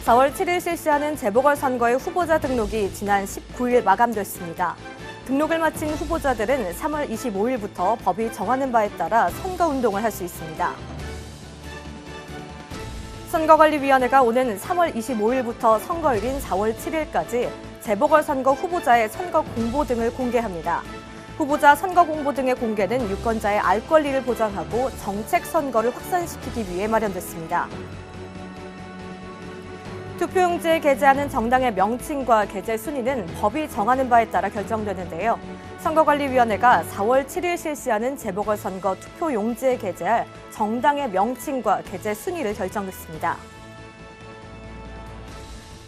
4월 7일 실시하는 재보궐선거의 후보자 등록이 지난 19일 마감됐습니다. 등록을 마친 후보자들은 3월 25일부터 법이 정하는 바에 따라 선거운동을 할 수 있습니다. 선거관리위원회가 오는 3월 25일부터 선거일인 4월 7일까지 재보궐선거 후보자의 선거 공보 등을 공개합니다. 후보자 선거 공보 등의 공개는 유권자의 알 권리를 보장하고 정책 선거를 확산시키기 위해 마련됐습니다. 투표용지에 게재하는 정당의 명칭과 게재 순위는 법이 정하는 바에 따라 결정되는데요. 선거관리위원회가 4월 7일 실시하는 재보궐선거 투표용지에 게재할 정당의 명칭과 게재 순위를 결정했습니다.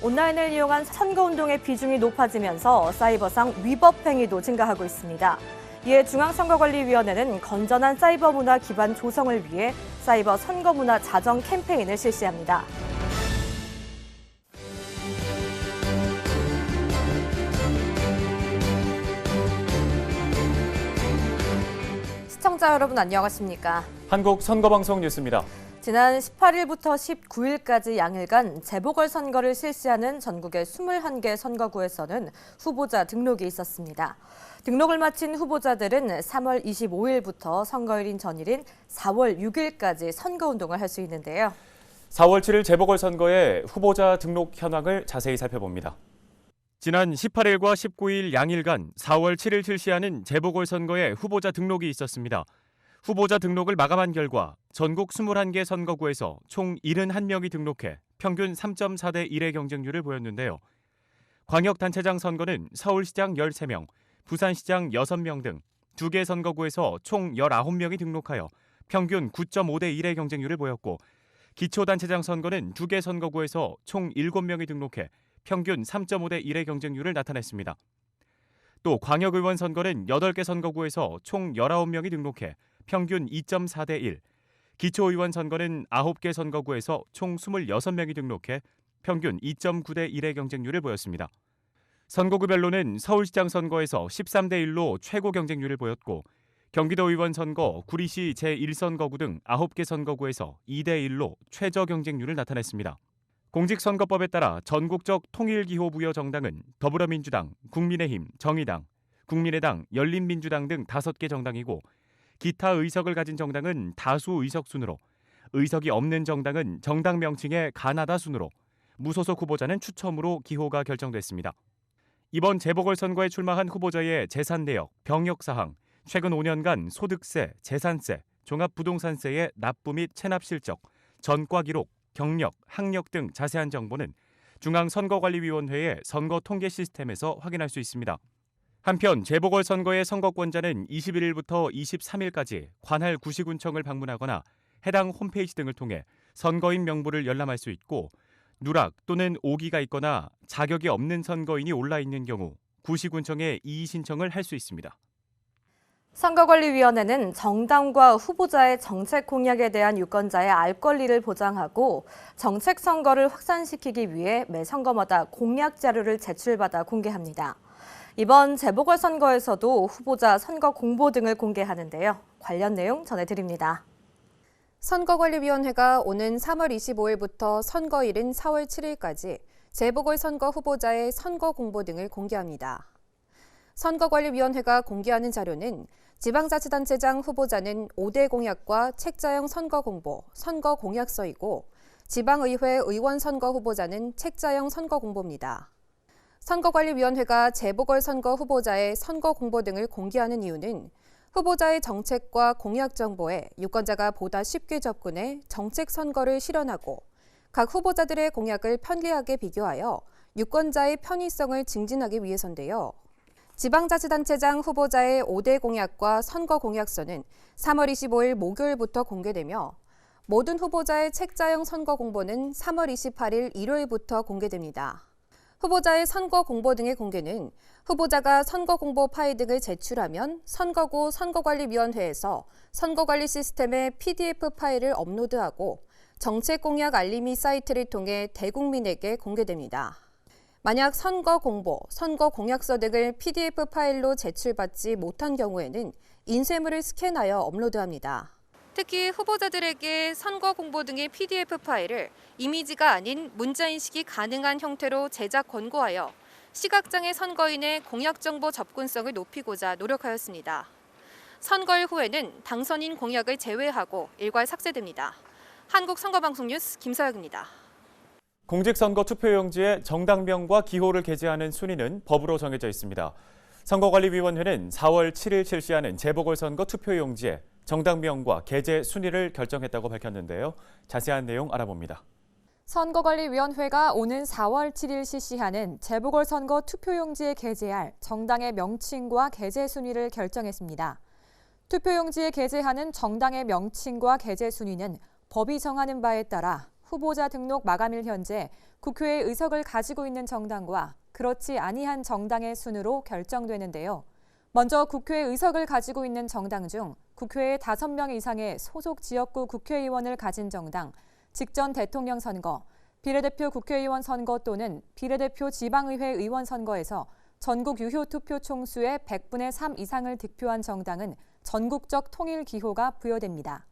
온라인을 이용한 선거운동의 비중이 높아지면서 사이버상 위법 행위도 증가하고 있습니다. 이에 중앙선거관리위원회는 건전한 사이버 문화 기반 조성을 위해 사이버 선거문화 자정 캠페인을 실시합니다. 시청자 여러분 안녕하십니까? 한국 선거방송 뉴스입니다. 지난 18일부터 19일까지 양일간 재보궐선거를 실시하는 전국의 21개 선거구에서는 후보자 등록이 있었습니다. 등록을 마친 후보자들은 3월 25일부터 선거일인 전일인 4월 6일까지 선거운동을 할 수 있는데요. 4월 7일 재보궐선거의 후보자 등록 현황을 자세히 살펴봅니다. 지난 18일과 19일 양일간 4월 7일 실시하는 재보궐선거에 후보자 등록이 있었습니다. 후보자 등록을 마감한 결과 전국 21개 선거구에서 총 71명이 등록해 평균 3.4대 1의 경쟁률을 보였는데요. 광역단체장 선거는 서울시장 13명, 부산시장 6명 등 2개 선거구에서 총 19명이 등록하여 평균 9.5대 1의 경쟁률을 보였고, 기초단체장 선거는 2개 선거구에서 총 7명이 등록해 평균 3.5대 1의 경쟁률을 나타냈습니다. 또 광역의원 선거는 8개 선거구에서 총 19명이 등록해 평균 2.4대 1, 기초의원 선거는 9개 선거구에서 총 26명이 등록해 평균 2.9대 1의 경쟁률을 보였습니다. 선거구별로는 서울시장 선거에서 13대 1로 최고 경쟁률을 보였고, 경기도의원 선거 구리시 제1선거구 등 9개 선거구에서 2대 1로 최저 경쟁률을 나타냈습니다. 공직선거법에 따라 전국적 통일기호 부여 정당은 더불어민주당, 국민의힘, 정의당, 국민의당, 열린민주당 등 5개 정당이고, 기타 의석을 가진 정당은 다수 의석 순으로, 의석이 없는 정당은 정당 명칭의 가나다 순으로, 무소속 후보자는 추첨으로 기호가 결정됐습니다. 이번 재보궐선거에 출마한 후보자의 재산 내역, 병역 사항, 최근 5년간 소득세, 재산세, 종합부동산세의 납부 및 체납 실적, 전과 기록, 경력, 학력 등 자세한 정보는 중앙선거관리위원회의 선거 통계 시스템에서 확인할 수 있습니다. 한편 재보궐선거의 선거권자는 21일부터 23일까지 관할 구시군청을 방문하거나 해당 홈페이지 등을 통해 선거인 명부를 열람할 수 있고, 누락 또는 오기가 있거나 자격이 없는 선거인이 올라 있는 경우 구시군청에 이의 신청을 할 수 있습니다. 선거관리위원회는 정당과 후보자의 정책 공약에 대한 유권자의 알 권리를 보장하고 정책 선거를 확산시키기 위해 매 선거마다 공약 자료를 제출받아 공개합니다. 이번 재보궐선거에서도 후보자 선거 공보 등을 공개하는데요. 관련 내용 전해드립니다. 선거관리위원회가 오는 3월 25일부터 선거일인 4월 7일까지 재보궐선거 후보자의 선거 공보 등을 공개합니다. 선거관리위원회가 공개하는 자료는 지방자치단체장 후보자는 5대 공약과 책자형 선거 공보, 선거 공약서이고, 지방의회 의원 선거 후보자는 책자형 선거 공보입니다. 선거관리위원회가 재보궐선거 후보자의 선거 공보 등을 공개하는 이유는 후보자의 정책과 공약 정보에 유권자가 보다 쉽게 접근해 정책 선거를 실현하고, 각 후보자들의 공약을 편리하게 비교하여 유권자의 편의성을 증진하기 위해서인데요. 지방자치단체장 후보자의 5대 공약과 선거 공약서는 3월 25일 목요일부터 공개되며, 모든 후보자의 책자형 선거 공보는 3월 28일 일요일부터 공개됩니다. 후보자의 선거 공보 등의 공개는 후보자가 선거 공보 파일 등을 제출하면 선거구 선거관리위원회에서 선거관리 시스템에 PDF 파일을 업로드하고 정책 공약 알림이 사이트를 통해 대국민에게 공개됩니다. 만약 선거 공보, 선거 공약서 등을 PDF 파일로 제출받지 못한 경우에는 인쇄물을 스캔하여 업로드합니다. 특히 후보자들에게 선거 공보 등의 PDF 파일을 이미지가 아닌 문자인식이 가능한 형태로 제작 권고하여 시각장애 선거인의 공약정보 접근성을 높이고자 노력하였습니다. 선거일 후에는 당선인 공약을 제외하고 일괄 삭제됩니다. 한국선거방송 뉴스 김서혁입니다. 공직선거 투표용지에 정당명과 기호를 게재하는 순위는 법으로 정해져 있습니다. 선거관리위원회는 4월 7일 실시하는 재보궐선거 투표용지에 정당명과 게재 순위를 결정했다고 밝혔는데요. 자세한 내용 알아봅니다. 선거관리위원회가 오는 4월 7일 실시하는 재보궐선거 투표용지에 게재할 정당의 명칭과 게재 순위를 결정했습니다. 투표용지에 게재하는 정당의 명칭과 게재 순위는 법이 정하는 바에 따라 후보자 등록 마감일 현재 국회에 의석을 가지고 있는 정당과 그렇지 아니한 정당의 순으로 결정되는데요. 먼저 국회에 의석을 가지고 있는 정당 중 국회에 5명 이상의 소속 지역구 국회의원을 가진 정당, 직전 대통령 선거, 비례대표 국회의원 선거 또는 비례대표 지방의회 의원 선거에서 전국 유효 투표 총수의 100분의 3 이상을 득표한 정당은 전국적 통일 기호가 부여됩니다.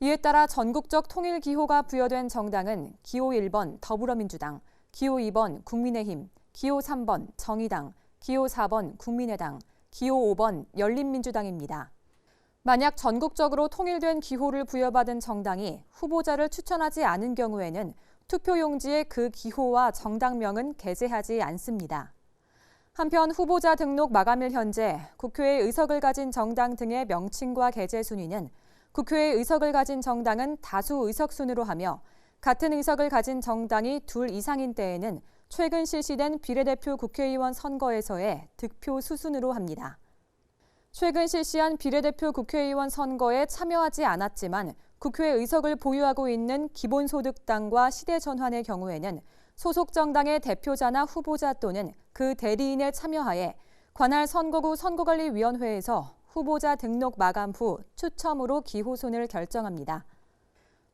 이에 따라 전국적 통일 기호가 부여된 정당은 기호 1번 더불어민주당, 기호 2번 국민의힘, 기호 3번 정의당, 기호 4번 국민의당, 기호 5번 열린민주당입니다. 만약 전국적으로 통일된 기호를 부여받은 정당이 후보자를 추천하지 않은 경우에는 투표용지에 그 기호와 정당명은 게재하지 않습니다. 한편 후보자 등록 마감일 현재 국회에 의석을 가진 정당 등의 명칭과 게재 순위는 국회에 의석을 가진 정당은 다수 의석순으로 하며 같은 의석을 가진 정당이 2 이상인 때에는 최근 실시된 비례대표 국회의원 선거에서의 득표 수순으로 합니다. 최근 실시한 비례대표 국회의원 선거에 참여하지 않았지만 국회 의석을 보유하고 있는 기본소득당과 시대전환의 경우에는 소속 정당의 대표자나 후보자 또는 그 대리인의 참여하에 관할 선거구 선거관리위원회에서 후보자 등록 마감 후 추첨으로 기호순을 결정합니다.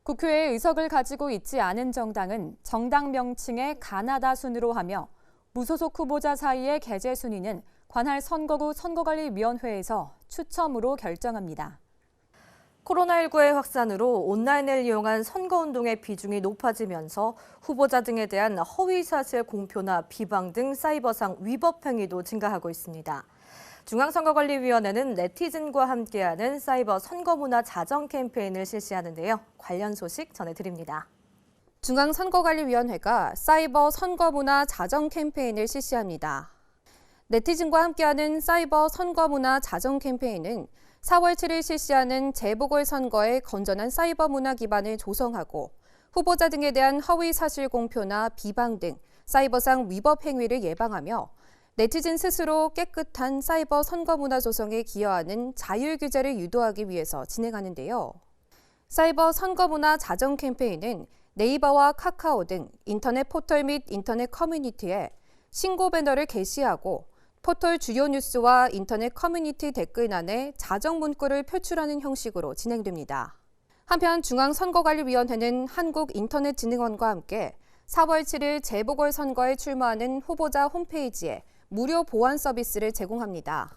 국회에 의석을 가지고 있지 않은 정당은 정당 명칭의 가나다 순으로 하며 무소속 후보자 사이의 게재 순위는 관할 선거구 선거관리위원회에서 추첨으로 결정합니다. 코로나19의 확산으로 온라인을 이용한 선거운동의 비중이 높아지면서 후보자 등에 대한 허위사실 공표나 비방 등 사이버상 위법 행위도 증가하고 있습니다. 중앙선거관리위원회는 네티즌과 함께하는 사이버 선거문화 자정 캠페인을 실시하는데요. 관련 소식 전해드립니다. 중앙선거관리위원회가 사이버 선거문화 자정 캠페인을 실시합니다. 네티즌과 함께하는 사이버 선거문화 자정 캠페인은 4월 7일 실시하는 재보궐선거의 건전한 사이버 문화 기반을 조성하고 후보자 등에 대한 허위 사실 공표나 비방 등 사이버상 위법 행위를 예방하며 네티즌 스스로 깨끗한 사이버 선거 문화 조성에 기여하는 자율 규제를 유도하기 위해서 진행하는데요. 사이버 선거 문화 자정 캠페인은 네이버와 카카오 등 인터넷 포털 및 인터넷 커뮤니티에 신고 배너를 게시하고 포털 주요 뉴스와 인터넷 커뮤니티 댓글란에 자정 문구를 표출하는 형식으로 진행됩니다. 한편 중앙선거관리위원회는 한국인터넷진흥원과 함께 4월 7일 재보궐선거에 출마하는 후보자 홈페이지에 무료 보안 서비스를 제공합니다.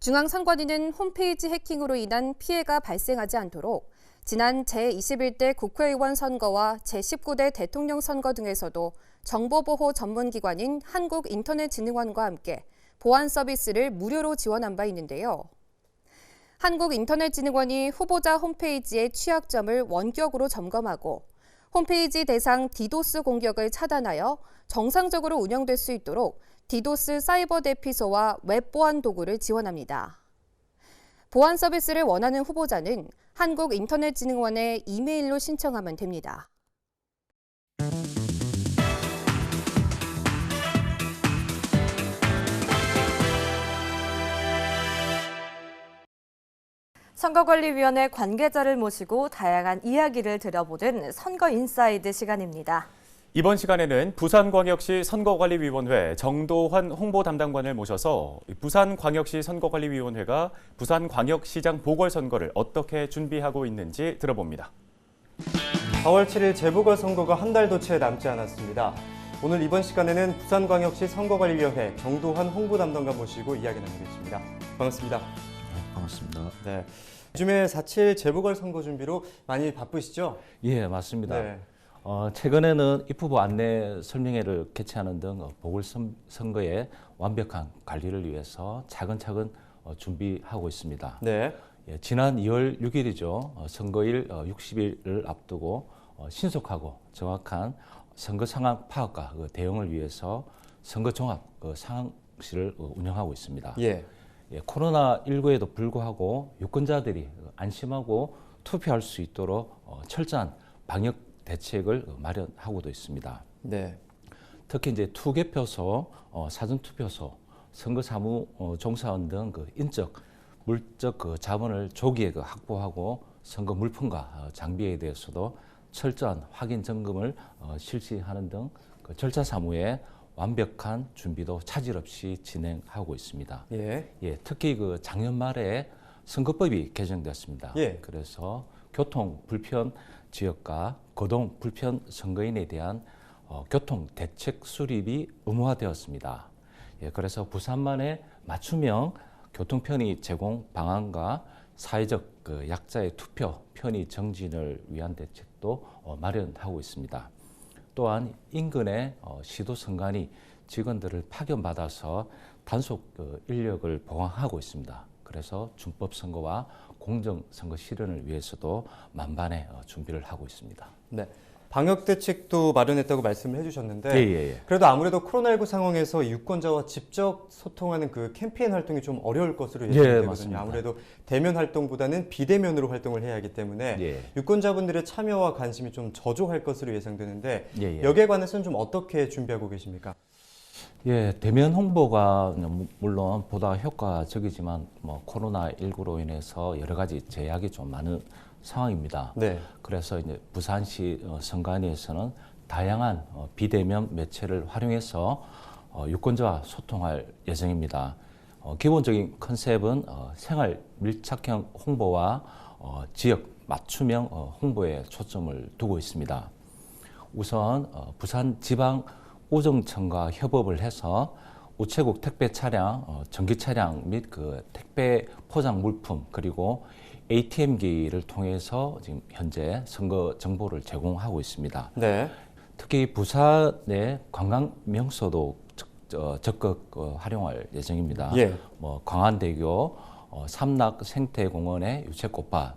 중앙선관위는 홈페이지 해킹으로 인한 피해가 발생하지 않도록 지난 제21대 국회의원 선거와 제19대 대통령 선거 등에서도 정보보호 전문기관인 한국인터넷진흥원과 함께 보안 서비스를 무료로 지원한 바 있는데요. 한국인터넷진흥원이 후보자 홈페이지의 취약점을 원격으로 점검하고 홈페이지 대상 디도스 공격을 차단하여 정상적으로 운영될 수 있도록 디도스 사이버 대피소와 웹 보안 도구를 지원합니다. 보안 서비스를 원하는 후보자는 한국인터넷진흥원에 이메일로 신청하면 됩니다. 선거관리위원회 관계자를 모시고 다양한 이야기를 들어보는 선거인사이드 시간입니다. 이번 시간에는 부산광역시 선거관리위원회 정도환 홍보담당관을 모셔서 부산광역시 선거관리위원회가 부산광역시장 보궐선거를 어떻게 준비하고 있는지 들어봅니다. 4월 7일 재보궐선거가 한 달도 채 남지 않았습니다. 오늘 이번 시간에는 부산광역시 선거관리위원회 정도환 홍보담당관 모시고 이야기 나누겠습니다. 반갑습니다. 반갑습니다. 네, 요즘에 4.7 재보궐선거 준비로 많이 바쁘시죠? 예, 맞습니다. 네. 최근에는 입후보 안내 설명회를 개최하는 등 보궐선거의 완벽한 관리를 위해서 차근차근 준비하고 있습니다. 네. 예, 지난 2월 6일이죠. 선거일 60일을 앞두고 신속하고 정확한 선거 상황 파악과 대응을 위해서 선거 종합 상황실을 운영하고 있습니다. 예. 예, 코로나19에도 불구하고 유권자들이 안심하고 투표할 수 있도록 철저한 방역 대책을 마련하고도 있습니다. 네. 특히 이제 투개표소, 사전투표소, 선거사무 종사원 등 인적, 물적 자본을 조기에 확보하고 선거 물품과 장비에 대해서도 철저한 확인 점검을 실시하는 등 절차 사무에 완벽한 준비도 차질 없이 진행하고 있습니다. 예. 예, 특히 작년 말에 선거법이 개정되었습니다. 예. 그래서 교통 불편 지역과 거동 불편 선거인에 대한 교통 대책 수립이 의무화되었습니다. 예, 그래서 부산만의 맞춤형 교통 편의 제공 방안과 사회적 약자의 투표 편의 정진을 위한 대책도 마련하고 있습니다. 또한 인근의 시도 선관위 직원들을 파견받아서 단속 인력을 보강하고 있습니다. 그래서 준법 선거와 공정 선거 실현을 위해서도 만반의 준비를 하고 있습니다. 네. 방역 대책도 마련했다고 말씀을 해주셨는데 예. 그래도 아무래도 코로나19 상황에서 유권자와 직접 소통하는 그 캠페인 활동이 좀 어려울 것으로 예상되거든요. 맞습니다. 아무래도 대면 활동보다는 비대면으로 활동을 해야 하기 때문에 예. 유권자분들의 참여와 관심이 좀 저조할 것으로 예상되는데 예. 여기에 관해서는 좀 어떻게 준비하고 계십니까? 예, 대면 홍보가 물론 보다 효과적이지만 코로나19로 인해서 여러 가지 제약이 좀 많은 상황입니다. 네. 그래서 이제 부산시 선관위에서는 다양한 비대면 매체를 활용해서 유권자와 소통할 예정입니다. 기본적인 컨셉은 생활 밀착형 홍보와 지역 맞춤형 홍보에 초점을 두고 있습니다. 우선 부산 지방 우정청과 협업을 해서 우체국 택배 차량, 전기 차량 및 택배 포장 물품 그리고 ATM기를 통해서 지금 현재 선거 정보를 제공하고 있습니다. 네. 특히 부산의 관광 명소도 적극 활용할 예정입니다. 예. 광안대교, 삼락 생태공원의 유채꽃밭,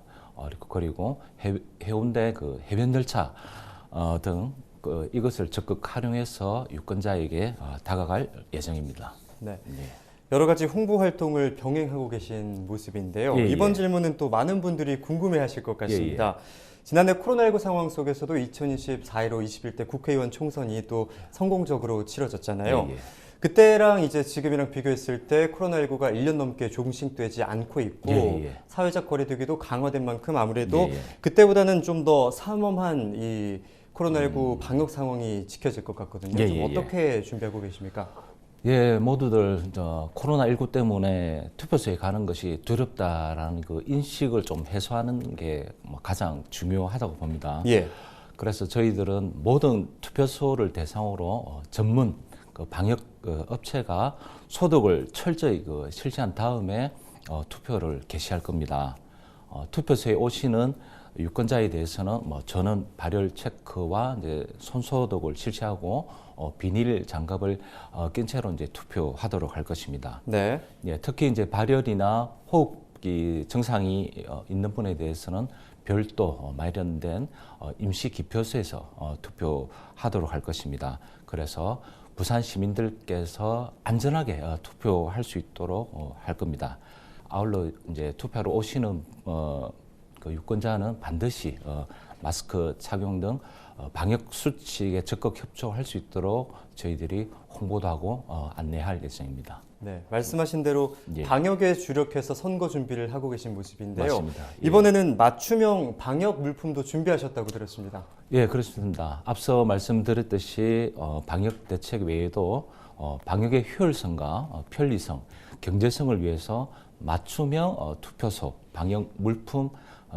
그리고 해운대 해변 열차 등 이것을 적극 활용해서 유권자에게 다가갈 예정입니다. 네. 여러 가지 홍보 활동을 병행하고 계신 모습인데요. 예. 이번 질문은 또 많은 분들이 궁금해하실 것 같습니다. 지난해 코로나19 상황 속에서도 2024 1호 21대 국회의원 총선이 또 성공적으로 치러졌잖아요. 그때랑 이제 지금이랑 비교했을 때 코로나19가 1년 넘게 종식되지 않고 있고 사회적 거리두기도 강화된 만큼 아무래도 그때보다는 좀 더 삼엄한 이 코로나19 방역 상황이 지켜질 것 같거든요. 좀 어떻게 준비하고 계십니까? 예, 모두들 코로나19 때문에 투표소에 가는 것이 두렵다라는 인식을 좀 해소하는 게 가장 중요하다고 봅니다. 예. 그래서 저희들은 모든 투표소를 대상으로 전문 방역 업체가 소독을 철저히 실시한 다음에 투표를 개시할 겁니다. 투표소에 오시는 유권자에 대해서는 전원 발열 체크와 이제 손 소독을 실시하고 비닐 장갑을 낀 채로 이제 투표하도록 할 것입니다. 네. 예, 특히 이제 발열이나 호흡기 증상이 있는 분에 대해서는 별도 마련된 임시 기표소에서 투표하도록 할 것입니다. 그래서 부산 시민들께서 안전하게 투표할 수 있도록 할 겁니다. 아울러 이제 투표하러 오시는 유권자는 반드시 마스크 착용 등 방역 수칙에 적극 협조할 수 있도록 저희들이 홍보도 하고 안내할 예정입니다. 네, 말씀하신 대로 방역에 주력해서 선거 준비를 하고 계신 모습인데요. 맞습니다. 이번에는 맞춤형 방역 물품도 준비하셨다고 들었습니다. 예, 그렇습니다. 앞서 말씀드렸듯이 방역 대책 외에도 방역의 효율성과 편리성, 경제성을 위해서 맞춤형 투표소 방역 물품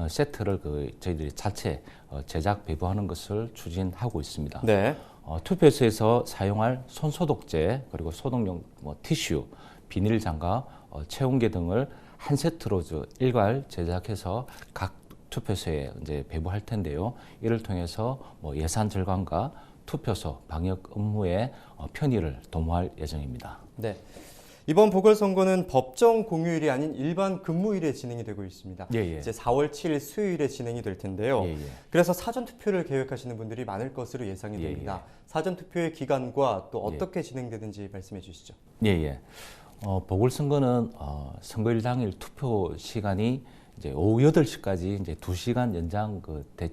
세트를 저희들이 자체 제작 배부하는 것을 추진하고 있습니다. 네. 투표소에서 사용할 손소독제 그리고 소독용 티슈, 비닐 장갑, 체온계 등을 한 세트로 일괄 제작해서 각 투표소에 이제 배부할 텐데요. 이를 통해서 뭐 예산 절감과 투표소 방역 업무의 편의를 도모할 예정입니다. 네. 이번 보궐선거는 법정 공휴일이 아닌 일반 근무일에 진행이 되고 있습니다. 이제 4월 7일 수요일에 진행이 될 텐데요. 그래서 사전투표를 계획하시는 분들이 많을 것으로 예상이 됩니다. 사전투표의 기간과 또 어떻게 진행되는지 말씀해 주시죠. 보궐선거는 선거일 당일 투표 시간이 이제 오후 8시까지 이제 2시간 연장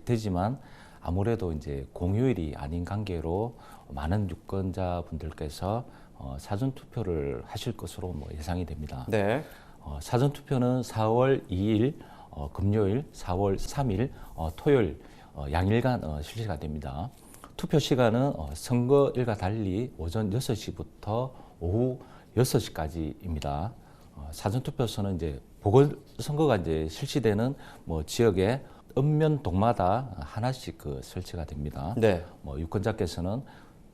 되지만 아무래도 이제 공휴일이 아닌 관계로 많은 유권자분들께서 사전 투표를 하실 것으로 뭐 예상이 됩니다. 네. 사전 투표는 4월 2일 금요일, 4월 3일 토요일 양일간 실시가 됩니다. 투표 시간은 선거일과 달리 오전 6시부터 오후 6시까지입니다. 사전 투표소는 이제 보궐선거가 이제 실시되는 뭐 지역에 읍면동마다 하나씩 설치가 됩니다. 네. 뭐 유권자께서는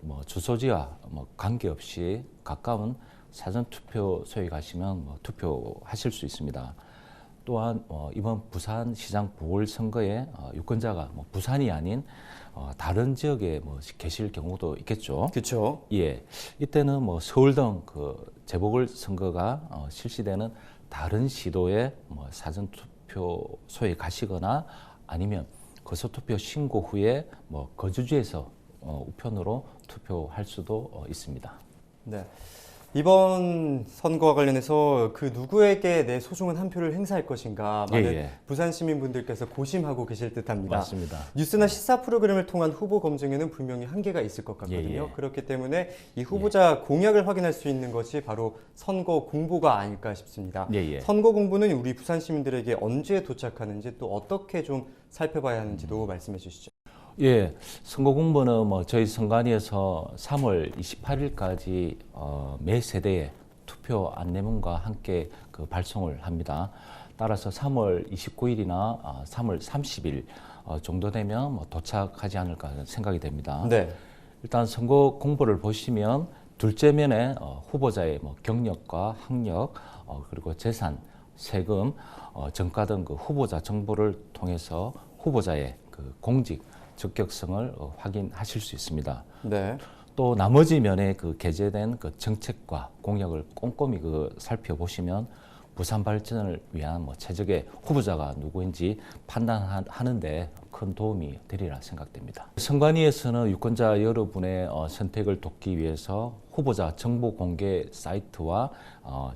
뭐 주소지와 뭐 관계없이 가까운 사전 투표소에 가시면 뭐 투표하실 수 있습니다. 또한 이번 부산시장 보궐선거에 유권자가 뭐 부산이 아닌 다른 지역에 뭐 계실 경우도 있겠죠. 그렇죠. 예, 이때는 뭐 서울 등 재보궐선거가 실시되는 다른 시도에 뭐 사전 투표소에 가시거나 아니면 거소투표 신고 후에 뭐 거주지에서 우편으로 투표할 수도 있습니다. 네. 이번 선거와 관련해서 그 누구에게 내 소중한 한 표를 행사할 것인가 많은 부산 시민분들께서 고심하고 계실 듯합니다. 맞습니다. 뉴스나 시사 프로그램을 통한 후보 검증에는 분명히 한계가 있을 것 같거든요. 그렇기 때문에 이 후보자 공약을 확인할 수 있는 것이 바로 선거 공보가 아닐까 싶습니다. 선거 공보는 우리 부산 시민들에게 언제 도착하는지 또 어떻게 좀 살펴봐야 하는지도 말씀해 주시죠. 선거 공보는 뭐 저희 선관위에서 3월 28일까지 매 세대의 투표 안내문과 함께 발송을 합니다. 따라서 3월 29일이나 3월 30일 정도 되면 뭐 도착하지 않을까 생각이 됩니다. 네. 일단 선거 공보를 보시면 둘째 면에 후보자의 뭐 경력과 학력 그리고 재산, 세금, 정가 등 후보자 정보를 통해서 후보자의 공직 적격성을 확인하실 수 있습니다. 네. 또 나머지 면에 게재된 정책과 공약을 꼼꼼히 살펴보시면 부산 발전을 위한 뭐 최적의 후보자가 누구인지 판단하는데 큰 도움이 되리라 생각됩니다. 선관위에서는 유권자 여러분의 선택을 돕기 위해서 후보자 정보 공개 사이트와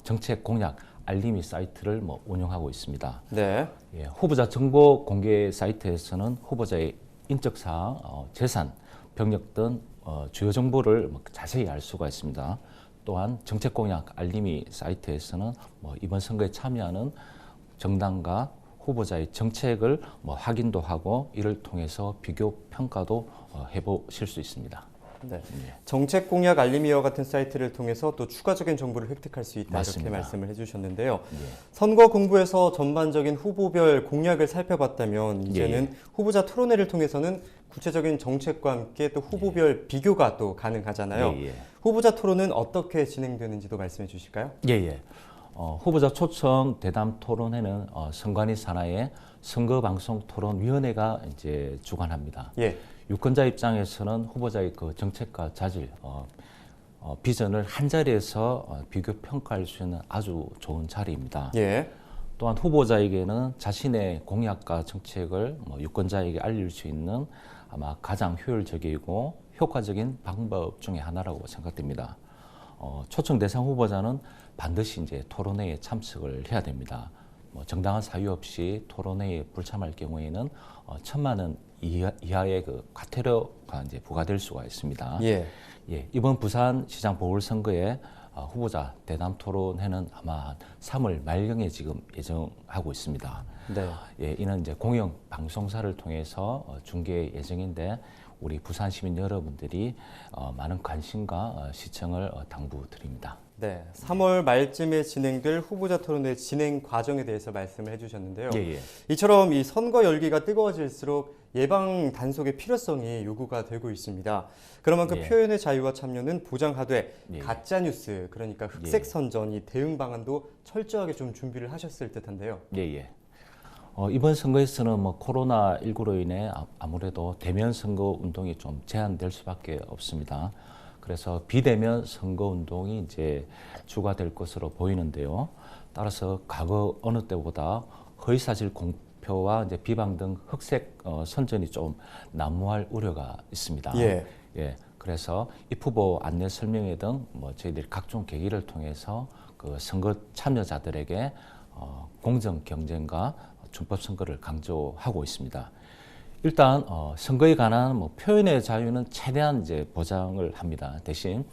정책 공약 알림이 사이트를 뭐 운영하고 있습니다. 네. 후보자 정보 공개 사이트에서는 후보자의 인적사항, 재산, 병력 등 주요 정보를 자세히 알 수가 있습니다. 또한 정책공약 알림이 사이트에서는 이번 선거에 참여하는 정당과 후보자의 정책을 확인도 하고 이를 통해서 비교 평가도 해보실 수 있습니다. 네. 정책 공약 알림이와 같은 사이트를 통해서 또 추가적인 정보를 획득할 수 있다 맞습니다. 이렇게 말씀을 해주셨는데요. 선거 공보에서 전반적인 후보별 공약을 살펴봤다면 이제는 후보자 토론회를 통해서는 구체적인 정책과 함께 또 후보별 비교가 또 가능하잖아요. 후보자 토론은 어떻게 진행되는지도 말씀해 주실까요? 후보자 초청 대담 토론회는 선관위 산하의 선거방송토론위원회가 이제 주관합니다. 유권자 입장에서는 후보자의 정책과 자질, 비전을 한 자리에서 비교 평가할 수 있는 아주 좋은 자리입니다. 또한 후보자에게는 자신의 공약과 정책을 유권자에게 알릴 수 있는 아마 가장 효율적이고 효과적인 방법 중에 하나라고 생각됩니다. 초청 대상 후보자는 반드시 이제 토론회에 참석을 해야 됩니다. 정당한 사유 없이 토론회에 불참할 경우에는 1,000만 원 이하의 과태료가 이제 부과될 수가 있습니다. 이번 부산시장 보궐선거에 후보자 대담 토론회는 아마 3월 말경에 지금 예정하고 있습니다. 이는 이제 공영 방송사를 통해서 중계 예정인데 우리 부산 시민 여러분들이 많은 관심과 시청을 당부드립니다. 네, 3월 말쯤에 진행될 후보자 토론회 진행 과정에 대해서 말씀을 해주셨는데요. 이처럼 이 선거 열기가 뜨거워질수록 예방 단속의 필요성이 요구가 되고 있습니다. 그런 만큼 예. 표현의 자유와 참여는 보장하되 예. 가짜 뉴스, 그러니까 흑색 선전, 이 대응 방안도 철저하게 좀 준비를 하셨을 듯한데요. 예. 이번 선거에서는 뭐 코로나19로 인해 아무래도 대면 선거 운동이 좀 제한될 수밖에 없습니다. 그래서 비대면 선거 운동이 이제 주가 될 것으로 보이는데요. 따라서 과거 어느 때보다 허위사실 공표와 이제 비방 등 흑색 선전이 좀 난무할 우려가 있습니다. 예. 그래서 입후보 안내 설명회 등 뭐 저희들이 각종 계기를 통해서 그 선거 참여자들에게 공정 경쟁과 준법 선거를 강조하고 있습니다. 일단 선거에 관한 뭐 표현의 자유는 최대한 이제 보장을 합니다. 대신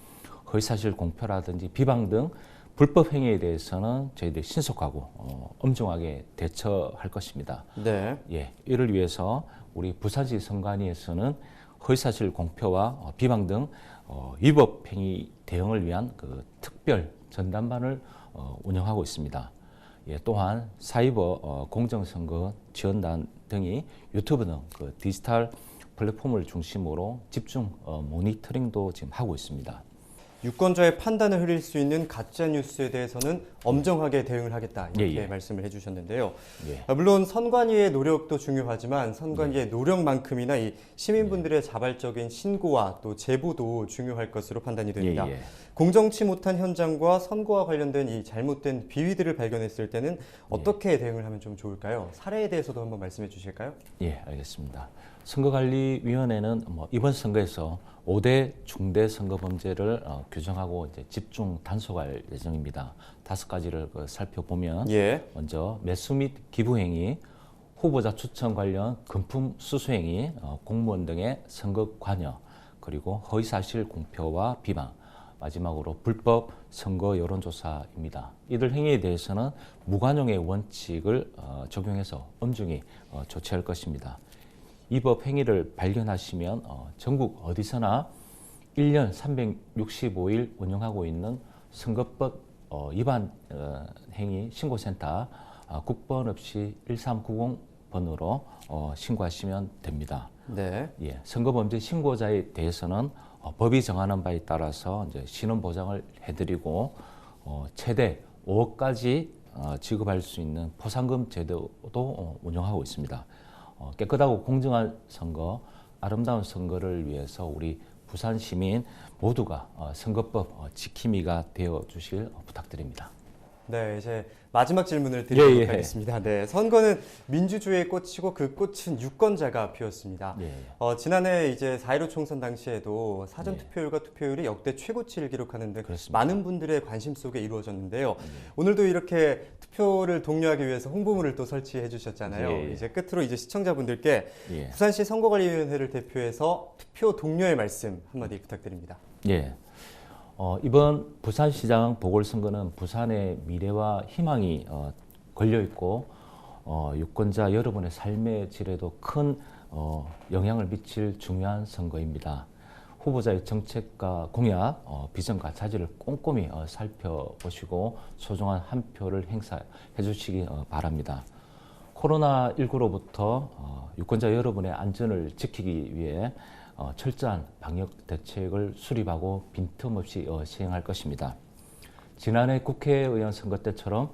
허위사실 공표라든지 비방 등 불법 행위에 대해서는 저희들이 신속하고 엄중하게 대처할 것입니다. 네. 이를 위해서 우리 부산시 선관위에서는 허위사실 공표와 비방 등 위법 행위 대응을 위한 그 특별 전담반을 운영하고 있습니다. 또한 사이버 공정선거 지원단 등이 유튜브 등 그 디지털 플랫폼을 중심으로 집중 모니터링도 지금 하고 있습니다. 유권자의 판단을 흐릴 수 있는 가짜 뉴스에 대해서는 엄정하게 대응을 하겠다, 이렇게 말씀을 해주셨는데요. 물론 선관위의 노력도 중요하지만 선관위의 노력만큼이나 이 시민분들의 자발적인 신고와 또 제보도 중요할 것으로 판단이 됩니다. 공정치 못한 현장과 선거와 관련된 이 잘못된 비위들을 발견했을 때는 어떻게 대응을 하면 좀 좋을까요? 사례에 대해서도 한번 말씀해 주실까요? 알겠습니다. 선거관리위원회는 이번 선거에서 5대 중대 선거범죄를 규정하고 이제 집중 단속할 예정입니다. 5가지를 살펴보면 먼저 매수 및 기부 행위, 후보자 추천 관련 금품 수수 행위, 공무원 등의 선거 관여, 그리고 허위사실 공표와 비방, 마지막으로 불법 선거 여론조사입니다. 이들 행위에 대해서는 무관용의 원칙을 적용해서 엄중히 조치할 것입니다. 위법 행위를 발견하시면 전국 어디서나 1년 365일 운영하고 있는 선거법 위반 행위 신고센터 국번 없이 1390번으로 신고하시면 됩니다. 선거범죄 신고자에 대해서는 법이 정하는 바에 따라서 이제 신원 보장을 해드리고 최대 5억까지 지급할 수 있는 포상금 제도도 운영하고 있습니다. 깨끗하고 공정한 선거, 아름다운 선거를 위해서 우리 부산 시민 모두가 선거법 지킴이가 되어 주실 부탁드립니다. 네, 이제 마지막 질문을 드리도록 하겠습니다. 네, 선거는 민주주의의 꽃이고 그 꽃은 유권자가 피웠습니다. 지난해 이제 4.15 총선 당시에도 사전 투표율과 투표율이 역대 최고치를 기록하는 등 많은 분들의 관심 속에 이루어졌는데요. 오늘도 이렇게 투표를 독려하기 위해서 홍보물을 또 설치해 주셨잖아요. 이제 끝으로 이제 시청자분들께 부산시 선거관리위원회를 대표해서 투표 독려의 말씀 한마디 부탁드립니다. 이번 부산시장 보궐선거는 부산의 미래와 희망이 걸려 있고 유권자 여러분의 삶의 질에도 큰 영향을 미칠 중요한 선거입니다. 후보자의 정책과 공약, 비전과 자질을 꼼꼼히 살펴보시고 소중한 한 표를 행사해 주시기 바랍니다. 코로나19로부터 유권자 여러분의 안전을 지키기 위해 철저한 방역 대책을 수립하고 빈틈없이 시행할 것입니다. 지난해 국회의원 선거 때처럼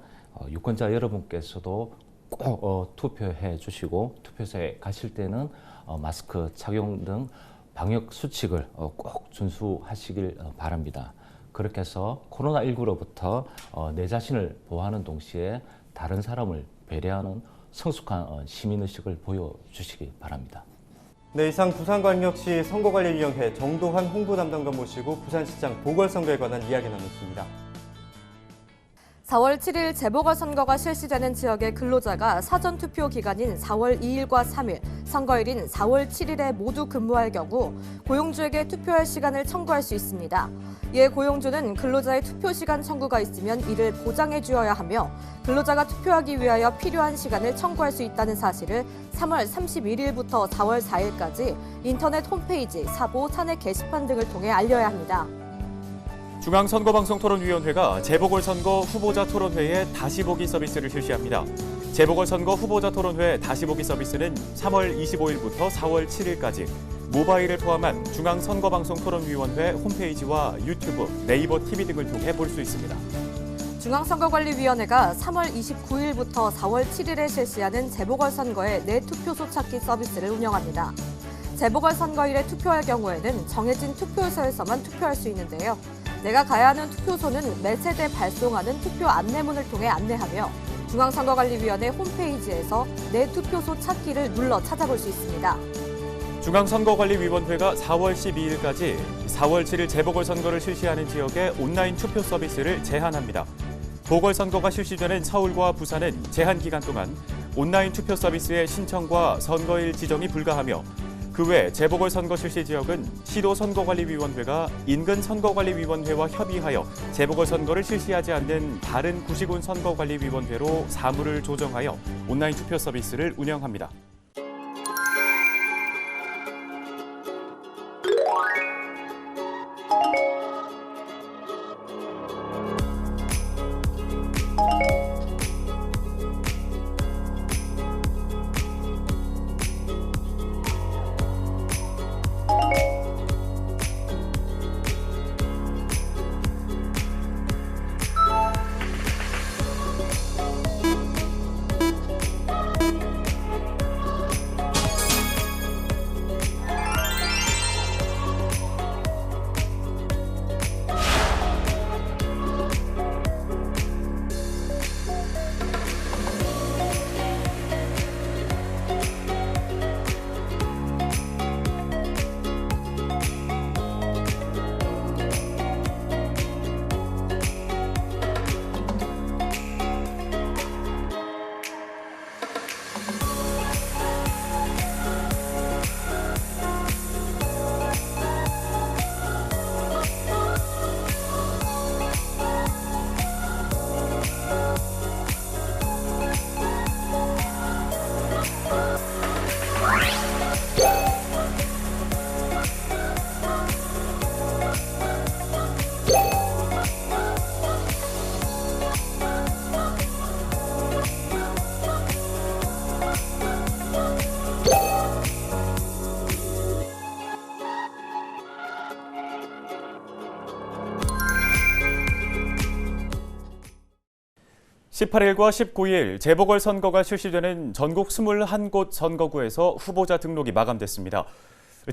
유권자 여러분께서도 꼭 투표해 주시고 투표소에 가실 때는 마스크 착용 등 방역 수칙을 꼭 준수하시길 바랍니다. 그렇게 해서 코로나19로부터 내 자신을 보호하는 동시에 다른 사람을 배려하는 성숙한 시민의식을 보여주시기 바랍니다. 네, 이상 부산광역시 선거관리위원회 정도환 홍보담당관 모시고 부산시장 보궐선거에 관한 이야기 나눴습니다. 4월 7일 재보궐선거가 실시되는 지역의 근로자가 사전투표 기간인 4월 2일과 3일, 선거일인 4월 7일에 모두 근무할 경우 고용주에게 투표할 시간을 청구할 수 있습니다. 이에 고용주는 근로자의 투표 시간 청구가 있으면 이를 보장해 주어야 하며 근로자가 투표하기 위하여 필요한 시간을 청구할 수 있다는 사실을 3월 31일부터 4월 4일까지 인터넷 홈페이지, 사보, 차내 게시판 등을 통해 알려야 합니다. 중앙선거방송토론위원회가 재보궐선거 후보자 토론회에 다시 보기 서비스를 실시합니다. 재보궐선거 후보자 토론회 다시 보기 서비스는 3월 25일부터 4월 7일까지 모바일을 포함한 중앙선거방송토론위원회 홈페이지와 유튜브, 네이버 TV 등을 통해 볼 수 있습니다. 중앙선거관리위원회가 3월 29일부터 4월 7일에 실시하는 재보궐선거의 내 투표소 찾기 서비스를 운영합니다. 재보궐선거일에 투표할 경우에는 정해진 투표소에서만 투표할 수 있는데요. 내가 가야 하는 투표소는 매세대 발송하는 투표 안내문을 통해 안내하며 중앙선거관리위원회 홈페이지에서 내 투표소 찾기를 눌러 찾아볼 수 있습니다. 중앙선거관리위원회가 4월 12일까지 4월 7일 재보궐선거를 실시하는 지역에 온라인 투표 서비스를 제한합니다. 보궐선거가 실시되는 서울과 부산은 제한 기간 동안 온라인 투표 서비스의 신청과 선거일 지정이 불가하며 그 외 재보궐선거 실시 지역은 시도선거관리위원회가 인근 선거관리위원회와 협의하여 재보궐선거를 실시하지 않는 다른 구시군 선거관리위원회로 사무를 조정하여 온라인 투표 서비스를 운영합니다. (18일과 19일) 재보궐선거가 실시되는 전국 21곳 선거구에서 후보자 등록이 마감됐습니다.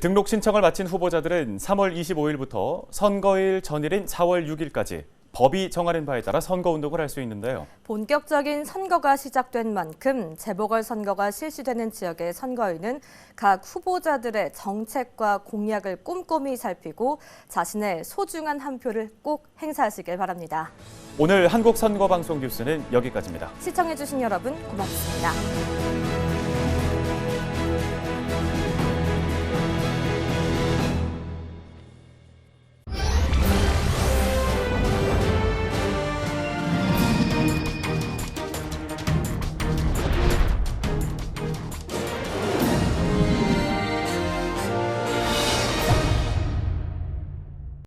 등록 신청을 마친 후보자들은 3월 25일부터 선거일 전일인 4월 6일까지 법이 정하는 바에 따라 선거운동을 할 수 있는데요. 본격적인 선거가 시작된 만큼 재보궐선거가 실시되는 지역의 선거인은 각 후보자들의 정책과 공약을 꼼꼼히 살피고 자신의 소중한 한 표를 꼭 행사하시길 바랍니다. 오늘 한국선거방송 뉴스는 여기까지입니다. 시청해주신 여러분 고맙습니다.